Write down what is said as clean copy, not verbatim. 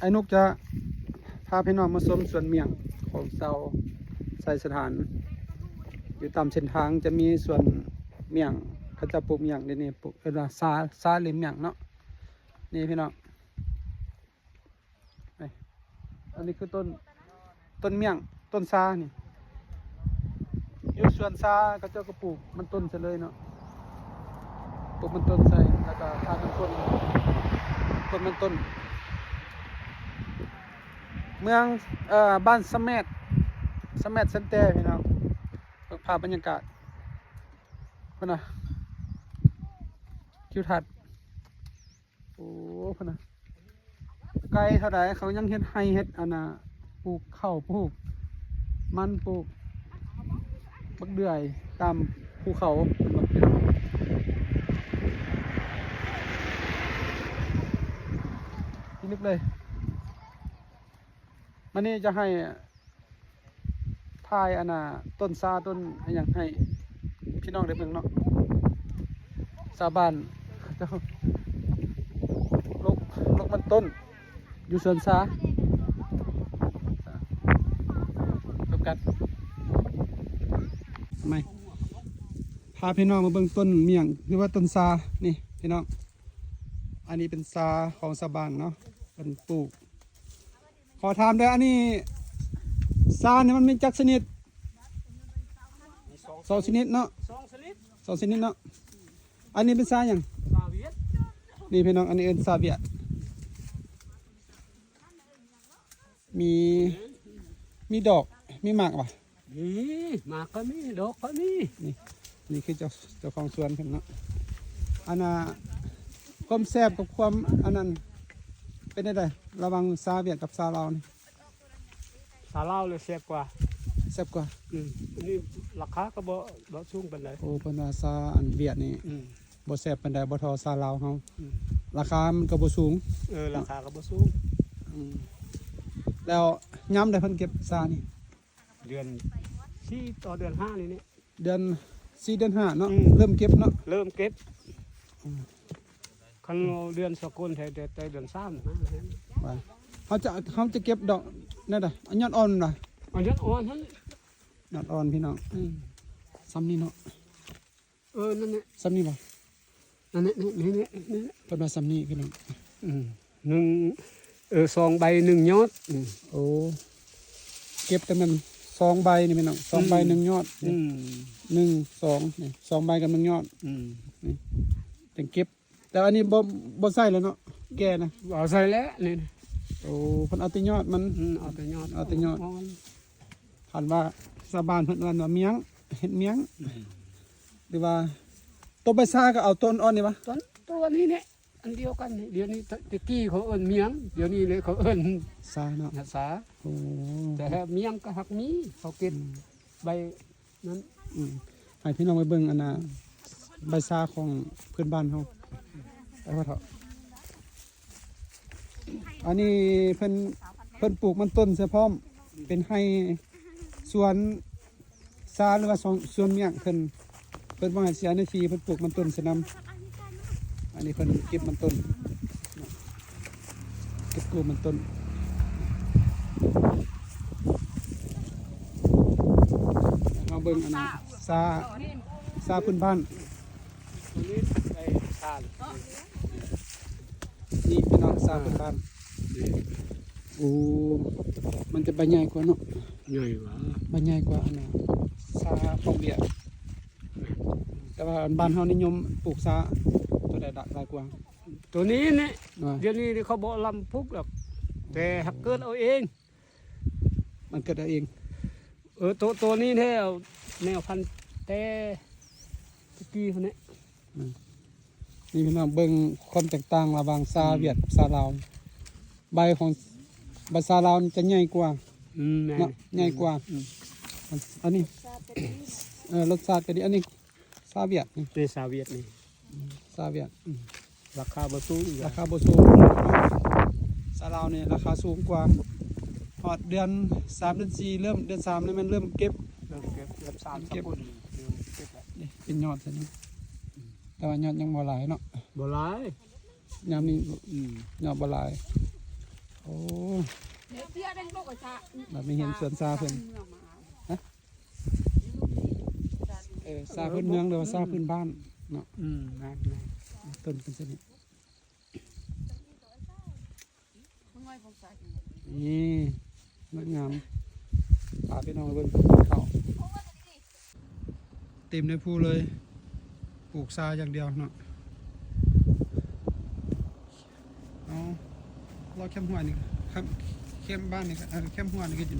ไอ้นุกจะพาพี่น้องมาชมสวนเมี่ยงของเซาใส่สถาน อยู่ตามเส้นทางจะมีสวนเมี่ยงเขาจะปลูกเมี่ยงนี่ปลูกซาหรือเมี่ยงเนาะนี่พี่น้องอันนี้คือต้นเมี่ยงต้นซานี่อยู่สวนซาเขาเจ้าก็ปลูกมันต้นเฉลยเนาะปลูกมันต้นใส่แล้วก็ทามันต้นมันต้นเมืองบ้านสะแมดสันเต้พี่น้องภาพบรรยากาศพนะทิวทัศน์โอ้พนะไกลเท่าไหร่เขายังเฮ็ดให้เฮ็ดอันน่ะปลูกข้าวปลูกมันปลูกบักเดือยตามภูเขาพี่นึกเลยมันนี่จะให้ทายอันน่ะต้นซาต้นอย่างให้พี่น้องได้เบิ่งเนาะซาบ้านเจ้าลกมันต้นอยู่สวนซาดูกันทำไมพาพี่น้องมาเบิ่งต้นเมี่ยงหรือว่าต้นซานี่พี่น้องอันนี้เป็นซาของซาบ้านเนาะเป็นปลูกขอถามด้วยอันนี้ซาเนี่ยมันมีจักชนิดสองชนิดเนาะสองชนิดเนาะอันนี้เป็นซาอย่างนี่พี่น้องอันนี้เป็นซาเวียดมีดอกมีหมากป่ะหมากก็มีดอกก็มีนี่คือเจ้าของสวนเพิ่นเนาะอันน่ะความแซ่บกับความอันนั้นเป็นได้ระหว่างซาเวียดกับซาลาวนี่ ซาลาวเลยแซ่บกว่าแซ่บกว่านี่ราคาก็บ่สูงปานใดโอ้เพิ่นว่าซาอันเวียดนี่บ่แซ่บปานใดบ่เท่าซาลาวเฮาราคามันก็บ่สูงราคาก็บ่สูงแล้วย้ำได้เพิ่นเก็บซานี่เดือน4ต่อเดือน5นี่เดือน4เดือน5เนาะเริ่มเก็บเนาะเริ่มเก็บคันเดือนสกุลแต่เดือน3นะว่าเขาจะเก็บดอกนั่นน่ะอันยอดอ่อนน่ะอันยอดอ่อนหั่นยอดอ่อนพี่น้องซ้ำนี่เนาะนั่นแหละซ้ำนี่บ่นั่นนี่เพิ่นว่าซ้ำนี่พี่น้อง2ใบ1ยอดโอ้เก็บแต่มัน2ใบนี่พี่น้อง2ใบ1ยอด1 2นี่2ใบกับ1ยอดนี่จังเก็บแต่อันนี้บ่ใส่แล้วเนาะแก่นะเอาใส่แล้วนี่โอ้เพิ่นเอาแต่ยอดมันเอาแต่ยอดผ่านว่าชาวบ้านเพิ่นว่าเมียงเฮ็ดเมียงหรือว่าต้นใบซาก็เอาต้นอ่อนนี่วะตัวนี้เนี่ยอันเดียวกันเดี๋ยวนี้ตะกี้เขาเอิ้นเมียงเดี๋ยวนี้เลยเขาเอิ้นซาเนาะซาโอ้แต่เมียงก็หักมีเขาเก็บใบนั้นให้พี่น้องไปเบิ่งอันน่ะใบซาของเพื่อนบ้านเฮาไปว่าเถอะอันนี้เพิ่นปลูกมันต้นเสียพร้อมเป็นให้สวนซาหรือว่าสวนเมี่ยงเพิ่นว่าให้เสียนาทีเพิ่นปลูกมันต้นเสยนำอันนี้เพิ่นเก็บมันต้นเก็บปลูกมันต้นมาเบิ่งอันนั้นซาพื้นบ้านนี่พี่น้องซาพื้นบ้านโอ้มันจะใบใหญ่กว่าเนาะใหญ่กว่าใบใหญ่กว่าอันน่ะซาของเบียร์แต่ว่าบ้านเฮานิยมปลูกซาตัวใดดักหลายกว่าตัวนี้เนี่ยเดี๋ยวนี้เขาบอกลำพุกหรอกแต่หักเกิดเอาเองมันเกิดเอาเองตัวนี้แนวพันธุ์แต่ตะกี้คนนี้นี่พี่น้องเบิ่งความแตกต่างระหว่างซาเวียดกับซาลาวใบของใบซาลาวจะใหญ่กว่าเนาะใหญ่กว่าอันนี้รสชาติก็ดีอันนี้ซาเวียดนี่ซาเวียดนี่ซาเวียดราคาบ่สูงซาลาวเนี่ยราคาสูงกว่าพอเดือน3เดือน4เริ่มเดือน3แล้วมันเริ่มเก็บเดือน3เก็บนี่เป็นยอดซะนี่แต่ว่ายอดยังบ่หลายเนาะบ่หลาย ยามนี้ยอดบ่หลายโอ้ อ้ เดี๋ยวเสียได้ลูกกระชะ แบบไม่เห็นสวนซาเพิ่นซาพื้นเมืองหรือว่าซาพื้นบ้านเนาะ แม่น ต้นกันซะนี่ มึงง่อยผมใส่ นี่นักงามพาพี่น้องไปเบิ่งเขาเต็มในภูเลยปลูกซาอย่างเดียวเนาะเอาเราเข้มหัวนี่ครับเข้มบ้านนี่ก็เข้มหัวนี่ก็จะ